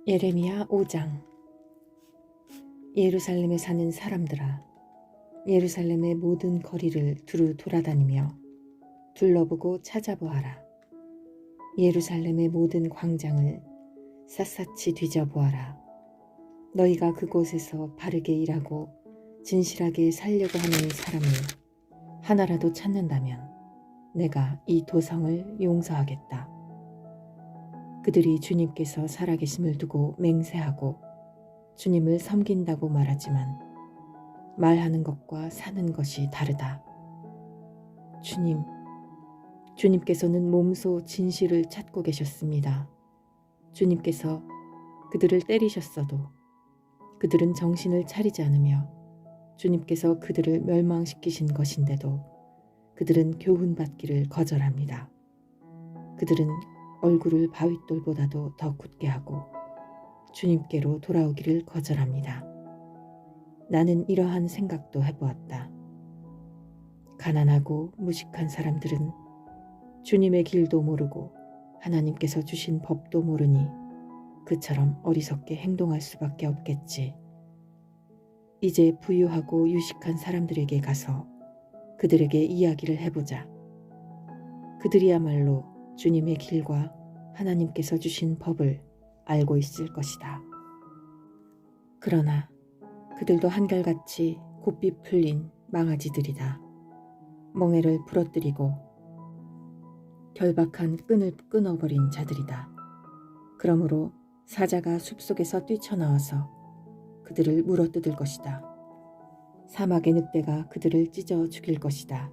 예레미야 5장. 예루살렘에 사는 사람들아, 예루살렘의 모든 거리를 두루 돌아다니며 둘러보고 찾아보아라. 예루살렘의 모든 광장을 샅샅이 뒤져보아라. 너희가 그곳에서 바르게 일하고 진실하게 살려고 하는 사람을 하나라도 찾는다면 내가 이 도성을 용서하겠다. 그들이 주님께서 살아계심을 두고 맹세하고 주님을 섬긴다고 말하지만 말하는 것과 사는 것이 다르다. 주님께서는 몸소 진실을 찾고 계셨습니다. 주님께서 그들을 때리셨어도 그들은 정신을 차리지 않으며 주님께서 그들을 멸망시키신 것인데도 그들은 교훈받기를 거절합니다. 그들은 얼굴을 바윗돌보다도 더 굳게 하고 주님께로 돌아오기를 거절합니다. 나는 이러한 생각도 해보았다. 가난하고 무식한 사람들은 주님의 길도 모르고 하나님께서 주신 법도 모르니 그처럼 어리석게 행동할 수밖에 없겠지. 이제 부유하고 유식한 사람들에게 가서 그들에게 이야기를 해보자. 그들이야말로 주님의 길과 하나님께서 주신 법을 알고 있을 것이다. 그러나 그들도 한결같이 곱비 풀린 망아지들이다. 멍에를 부러뜨리고 결박한 끈을 끊어버린 자들이다. 그러므로 사자가 숲속에서 뛰쳐나와서 그들을 물어뜯을 것이다. 사막의 늑대가 그들을 찢어 죽일 것이다.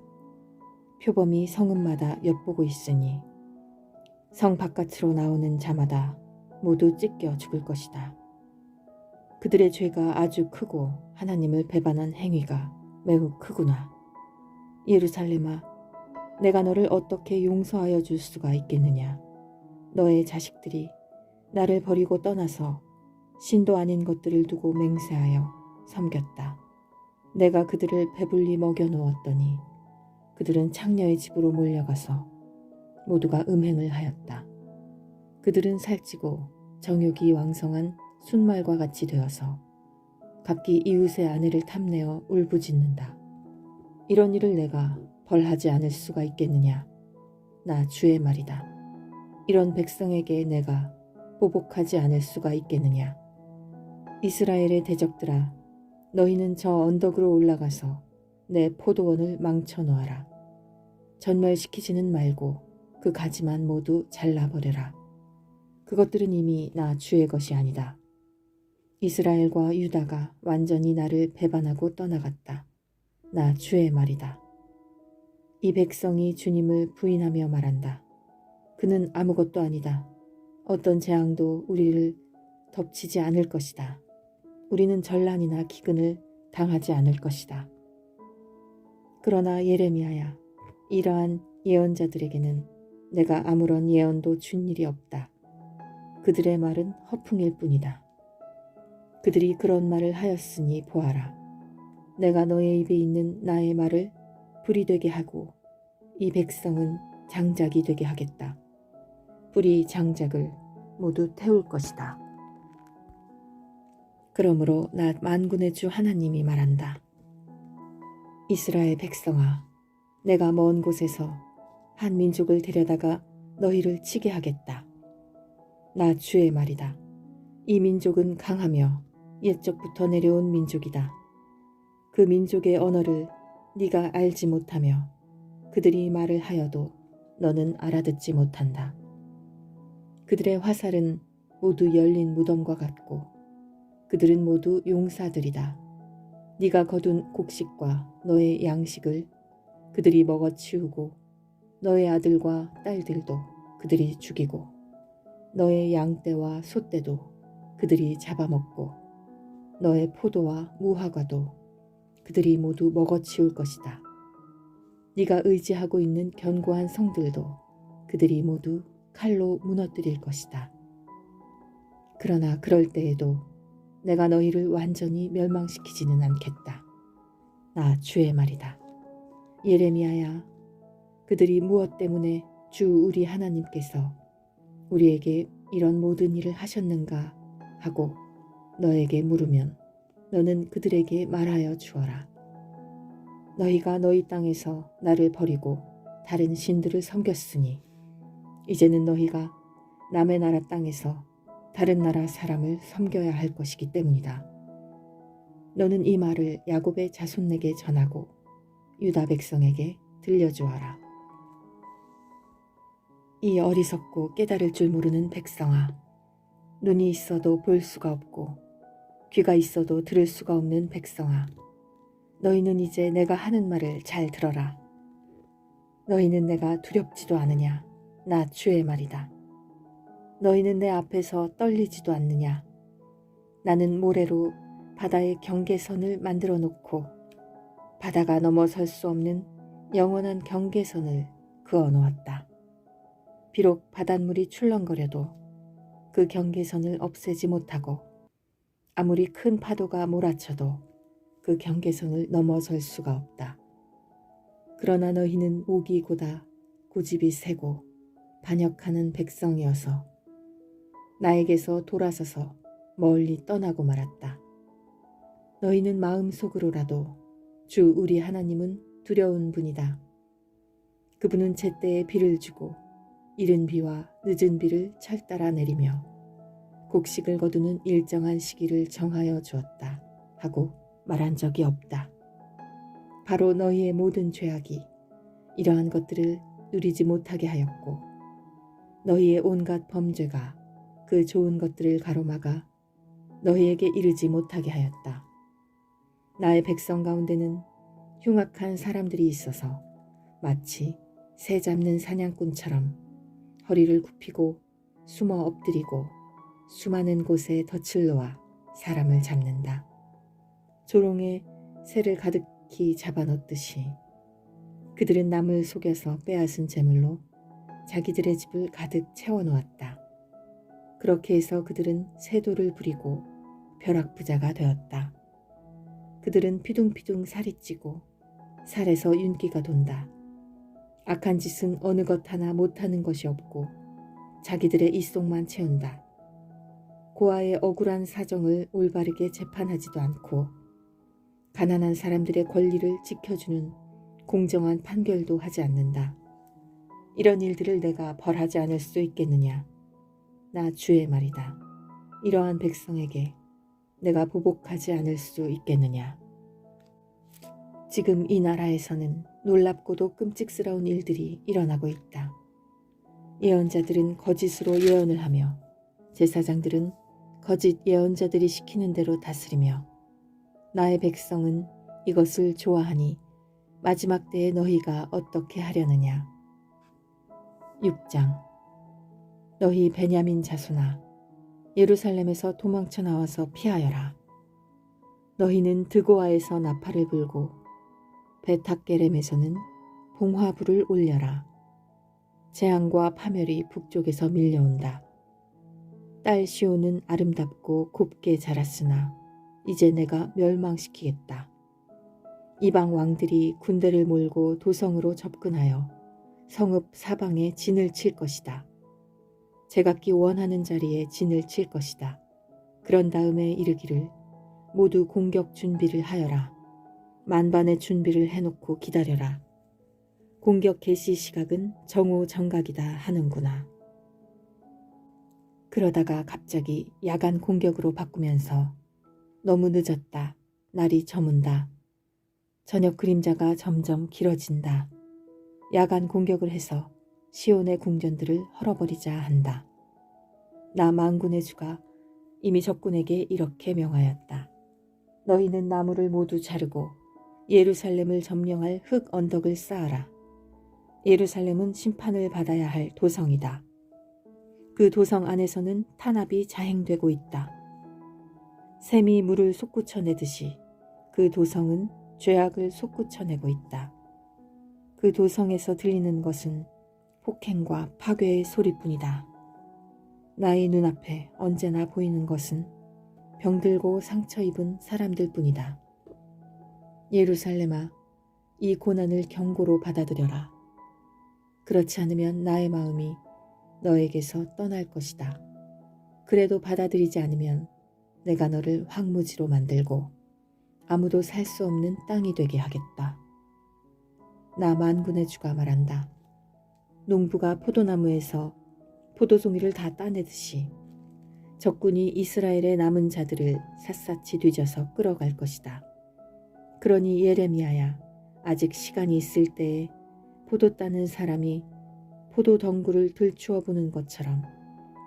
표범이 성읍마다 엿보고 있으니 성 바깥으로 나오는 자마다 모두 찢겨 죽을 것이다. 그들의 죄가 아주 크고 하나님을 배반한 행위가 매우 크구나. 예루살렘아, 내가 너를 어떻게 용서하여 줄 수가 있겠느냐. 너의 자식들이 나를 버리고 떠나서 신도 아닌 것들을 두고 맹세하여 섬겼다. 내가 그들을 배불리 먹여 놓았더니 그들은 창녀의 집으로 몰려가서 모두가 음행을 하였다. 그들은 살찌고 정욕이 왕성한 순말과 같이 되어서 각기 이웃의 아내를 탐내어 울부짖는다. 이런 일을 내가 벌하지 않을 수가 있겠느냐. 나 주의 말이다. 이런 백성에게 내가 보복하지 않을 수가 있겠느냐. 이스라엘의 대적들아, 너희는 저 언덕으로 올라가서 내 포도원을 망쳐 놓아라. 전멸시키지는 말고 그 가지만 모두 잘라버려라. 그것들은 이미 나 주의 것이 아니다. 이스라엘과 유다가 완전히 나를 배반하고 떠나갔다. 나 주의 말이다. 이 백성이 주님을 부인하며 말한다. 그는 아무것도 아니다. 어떤 재앙도 우리를 덮치지 않을 것이다. 우리는 전란이나 기근을 당하지 않을 것이다. 그러나 예레미야야, 이러한 예언자들에게는 내가 아무런 예언도 준 일이 없다. 그들의 말은 허풍일 뿐이다. 그들이 그런 말을 하였으니 보아라. 내가 너의 입에 있는 나의 말을 불이 되게 하고 이 백성은 장작이 되게 하겠다. 불이 장작을 모두 태울 것이다. 그러므로 나 만군의 주 하나님이 말한다. 이스라엘 백성아, 내가 먼 곳에서 한 민족을 데려다가 너희를 치게 하겠다. 나 주의 말이다. 이 민족은 강하며 옛적부터 내려온 민족이다. 그 민족의 언어를 네가 알지 못하며 그들이 말을 하여도 너는 알아듣지 못한다. 그들의 화살은 모두 열린 무덤과 같고 그들은 모두 용사들이다. 네가 거둔 곡식과 너의 양식을 그들이 먹어치우고 너의 아들과 딸들도 그들이 죽이고 너의 양떼와 소떼도 그들이 잡아먹고 너의 포도와 무화과도 그들이 모두 먹어치울 것이다. 네가 의지하고 있는 견고한 성들도 그들이 모두 칼로 무너뜨릴 것이다. 그러나 그럴 때에도 내가 너희를 완전히 멸망시키지는 않겠다. 나 주의 말이다. 예레미야야, 그들이 무엇 때문에 주 우리 하나님께서 우리에게 이런 모든 일을 하셨는가 하고 너에게 물으면 너는 그들에게 말하여 주어라. 너희가 너희 땅에서 나를 버리고 다른 신들을 섬겼으니 이제는 너희가 남의 나라 땅에서 다른 나라 사람을 섬겨야 할 것이기 때문이다. 너는 이 말을 야곱의 자손에게 전하고 유다 백성에게 들려주어라. 이 어리석고 깨달을 줄 모르는 백성아, 눈이 있어도 볼 수가 없고 귀가 있어도 들을 수가 없는 백성아, 너희는 이제 내가 하는 말을 잘 들어라. 너희는 내가 두렵지도 않으냐? 나 주의 말이다. 너희는 내 앞에서 떨리지도 않느냐? 나는 모래로 바다의 경계선을 만들어 놓고 바다가 넘어설 수 없는 영원한 경계선을 그어 놓았다. 비록 바닷물이 출렁거려도 그 경계선을 없애지 못하고 아무리 큰 파도가 몰아쳐도 그 경계선을 넘어설 수가 없다. 그러나 너희는 목이 고다 고집이 세고 반역하는 백성이어서 나에게서 돌아서서 멀리 떠나고 말았다. 너희는 마음속으로라도 주 우리 하나님은 두려운 분이다. 그분은 제때에 비를 주고 이른 비와 늦은 비를 철따라 내리며 곡식을 거두는 일정한 시기를 정하여 주었다 하고 말한 적이 없다. 바로 너희의 모든 죄악이 이러한 것들을 누리지 못하게 하였고 너희의 온갖 범죄가 그 좋은 것들을 가로막아 너희에게 이르지 못하게 하였다. 나의 백성 가운데는 흉악한 사람들이 있어서 마치 새 잡는 사냥꾼처럼 허리를 굽히고 숨어 엎드리고 수많은 곳에 덫을 놓아 사람을 잡는다. 조롱에 새를 가득히 잡아넣듯이 그들은 남을 속여서 빼앗은 재물로 자기들의 집을 가득 채워놓았다. 그렇게 해서 그들은 세도를 부리고 벼락부자가 되었다. 그들은 피둥피둥 살이 찌고 살에서 윤기가 돈다. 악한 짓은 어느 것 하나 못하는 것이 없고 자기들의 입속만 채운다. 고아의 억울한 사정을 올바르게 재판하지도 않고 가난한 사람들의 권리를 지켜주는 공정한 판결도 하지 않는다. 이런 일들을 내가 벌하지 않을 수 있겠느냐? 나 주의 말이다. 이러한 백성에게 내가 보복하지 않을 수 있겠느냐? 지금 이 나라에서는 놀랍고도 끔찍스러운 일들이 일어나고 있다. 예언자들은 거짓으로 예언을 하며 제사장들은 거짓 예언자들이 시키는 대로 다스리며 나의 백성은 이것을 좋아하니 마지막 때에 너희가 어떻게 하려느냐. 6장. 너희 베냐민 자손아, 예루살렘에서 도망쳐 나와서 피하여라. 너희는 드고아에서 나팔을 불고 베탁게렘에서는 봉화불을 올려라. 재앙과 파멸이 북쪽에서 밀려온다. 딸 시온은 아름답고 곱게 자랐으나 이제 내가 멸망시키겠다. 이방 왕들이 군대를 몰고 도성으로 접근하여 성읍 사방에 진을 칠 것이다. 제각기 원하는 자리에 진을 칠 것이다. 그런 다음에 이르기를 모두 공격 준비를 하여라. 만반의 준비를 해놓고 기다려라. 공격 개시 시각은 정오정각이다 하는구나. 그러다가 갑자기 야간 공격으로 바꾸면서 너무 늦었다. 날이 저문다. 저녁 그림자가 점점 길어진다. 야간 공격을 해서 시온의 궁전들을 헐어버리자 한다. 나 만군의 주가 이미 적군에게 이렇게 명하였다. 너희는 나무를 모두 자르고 예루살렘을 점령할 흙 언덕을 쌓아라. 예루살렘은 심판을 받아야 할 도성이다. 그 도성 안에서는 탄압이 자행되고 있다. 샘이 물을 솟구쳐내듯이 그 도성은 죄악을 솟구쳐내고 있다. 그 도성에서 들리는 것은 폭행과 파괴의 소리뿐이다. 나의 눈앞에 언제나 보이는 것은 병들고 상처 입은 사람들뿐이다. 예루살렘아, 이 고난을 경고로 받아들여라. 그렇지 않으면 나의 마음이 너에게서 떠날 것이다. 그래도 받아들이지 않으면 내가 너를 황무지로 만들고 아무도 살 수 없는 땅이 되게 하겠다. 나 만군의 주가 말한다. 농부가 포도나무에서 포도송이를 다 따내듯이 적군이 이스라엘의 남은 자들을 샅샅이 뒤져서 끌어갈 것이다. 그러니 예레미야야, 아직 시간이 있을 때에 포도 따는 사람이 포도 덩굴을 들추어 보는 것처럼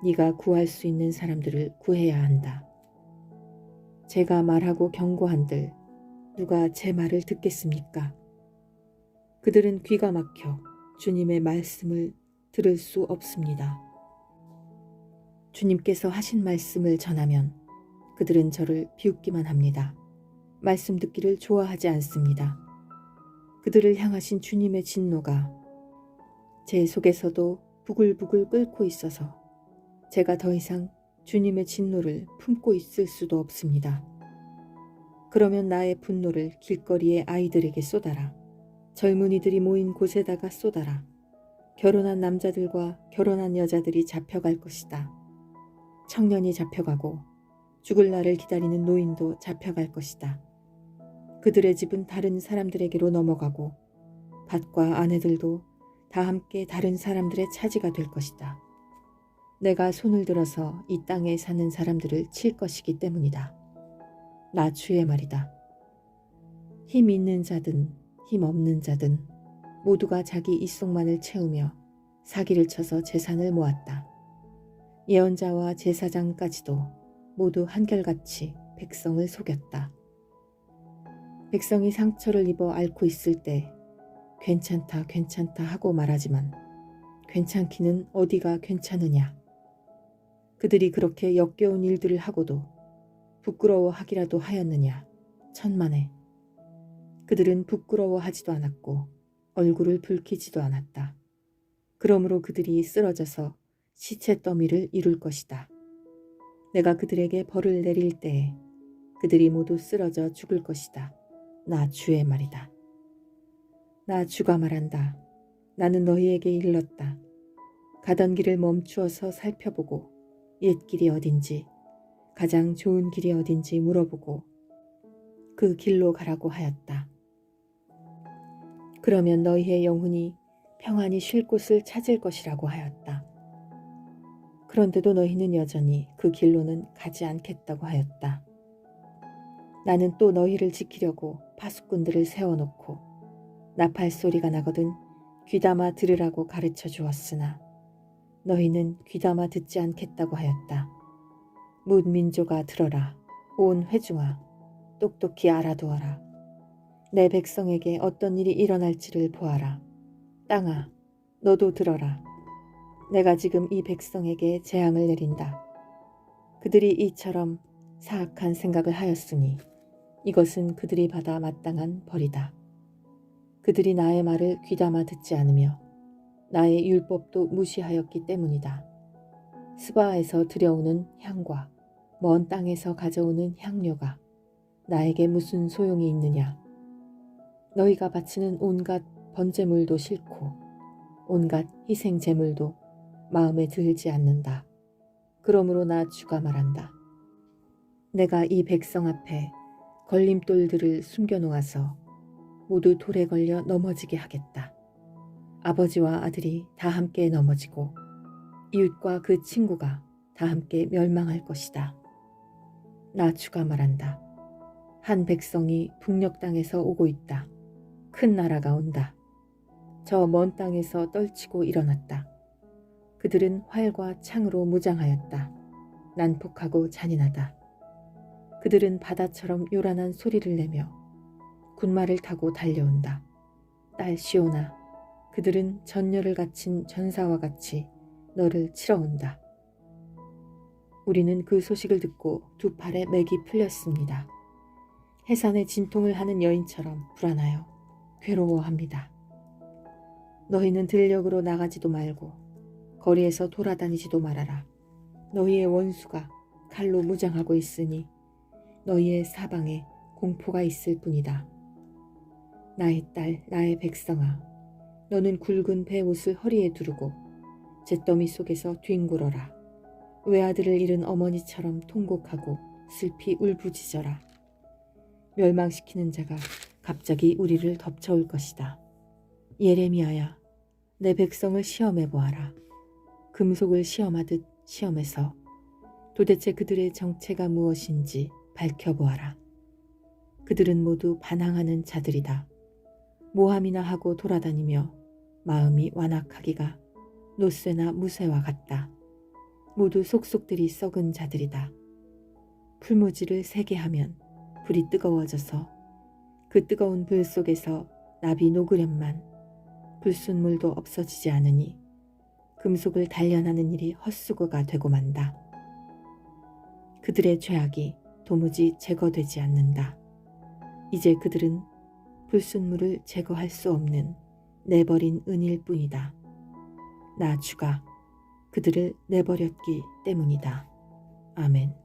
네가 구할 수 있는 사람들을 구해야 한다. 제가 말하고 경고한들 누가 제 말을 듣겠습니까? 그들은 귀가 막혀 주님의 말씀을 들을 수 없습니다. 주님께서 하신 말씀을 전하면 그들은 저를 비웃기만 합니다. 말씀 듣기를 좋아하지 않습니다. 그들을 향하신 주님의 진노가 제 속에서도 부글부글 끓고 있어서 제가 더 이상 주님의 진노를 품고 있을 수도 없습니다. 그러면 나의 분노를 길거리의 아이들에게 쏟아라. 젊은이들이 모인 곳에다가 쏟아라. 결혼한 남자들과 결혼한 여자들이 잡혀갈 것이다. 청년이 잡혀가고 죽을 날을 기다리는 노인도 잡혀갈 것이다. 그들의 집은 다른 사람들에게로 넘어가고 밭과 아내들도 다 함께 다른 사람들의 차지가 될 것이다. 내가 손을 들어서 이 땅에 사는 사람들을 칠 것이기 때문이다. 나 주의 말이다. 힘 있는 자든 힘 없는 자든 모두가 자기 입속만을 채우며 사기를 쳐서 재산을 모았다. 예언자와 제사장까지도 모두 한결같이 백성을 속였다. 백성이 상처를 입어 앓고 있을 때 괜찮다 괜찮다 하고 말하지만 괜찮기는 어디가 괜찮으냐. 그들이 그렇게 역겨운 일들을 하고도 부끄러워하기라도 하였느냐. 천만에. 그들은 부끄러워하지도 않았고 얼굴을 붉히지도 않았다. 그러므로 그들이 쓰러져서 시체 더미를 이룰 것이다. 내가 그들에게 벌을 내릴 때에 그들이 모두 쓰러져 죽을 것이다. 나 주의 말이다. 나 주가 말한다. 나는 너희에게 일렀다. 가던 길을 멈추어서 살펴보고 옛 길이 어딘지 가장 좋은 길이 어딘지 물어보고 그 길로 가라고 하였다. 그러면 너희의 영혼이 평안히 쉴 곳을 찾을 것이라고 하였다. 그런데도 너희는 여전히 그 길로는 가지 않겠다고 하였다. 나는 또 너희를 지키려고 파수꾼들을 세워놓고 나팔 소리가 나거든 귀담아 들으라고 가르쳐 주었으나 너희는 귀담아 듣지 않겠다고 하였다. 문민조가 들어라. 온 회중아 똑똑히 알아두어라. 내 백성에게 어떤 일이 일어날지를 보아라. 땅아 너도 들어라. 내가 지금 이 백성에게 재앙을 내린다. 그들이 이처럼 사악한 생각을 하였으니 이것은 그들이 받아 마땅한 벌이다. 그들이 나의 말을 귀담아 듣지 않으며 나의 율법도 무시하였기 때문이다. 스바에서 들여오는 향과 먼 땅에서 가져오는 향료가 나에게 무슨 소용이 있느냐. 너희가 바치는 온갖 번제물도 싫고 온갖 희생제물도 마음에 들지 않는다. 그러므로 나 주가 말한다. 내가 이 백성 앞에 걸림돌들을 숨겨놓아서 모두 돌에 걸려 넘어지게 하겠다. 아버지와 아들이 다 함께 넘어지고 이웃과 그 친구가 다 함께 멸망할 것이다. 나 주가 말한다. 한 백성이 북녘 땅에서 오고 있다. 큰 나라가 온다. 저 먼 땅에서 떨치고 일어났다. 그들은 활과 창으로 무장하였다. 난폭하고 잔인하다. 그들은 바다처럼 요란한 소리를 내며 군마를 타고 달려온다. 딸 시온아, 그들은 전열을 갖춘 전사와 같이 너를 치러 온다. 우리는 그 소식을 듣고 두 팔에 맥이 풀렸습니다. 해산에 진통을 하는 여인처럼 불안하여 괴로워합니다. 너희는 들녘으로 나가지도 말고 거리에서 돌아다니지도 말아라. 너희의 원수가 칼로 무장하고 있으니 너희의 사방에 공포가 있을 뿐이다. 나의 딸, 나의 백성아, 너는 굵은 베옷을 허리에 두르고 잿더미 속에서 뒹굴어라. 외아들을 잃은 어머니처럼 통곡하고 슬피 울부짖어라. 멸망시키는 자가 갑자기 우리를 덮쳐올 것이다. 예레미야야, 내 백성을 시험해 보아라. 금속을 시험하듯 시험해서 도대체 그들의 정체가 무엇인지 밝혀보아라. 그들은 모두 반항하는 자들이다. 모함이나 하고 돌아다니며 마음이 완악하기가 노쇠나 무쇠와 같다. 모두 속속들이 썩은 자들이다. 풀무지를 세게 하면 불이 뜨거워져서 그 뜨거운 불 속에서 납이 녹으련만 불순물도 없어지지 않으니 금속을 단련하는 일이 헛수고가 되고 만다. 그들의 죄악이 도무지 제거되지 않는다. 이제 그들은 불순물을 제거할 수 없는 내버린 은일 뿐이다. 나 주가 그들을 내버렸기 때문이다. 아멘.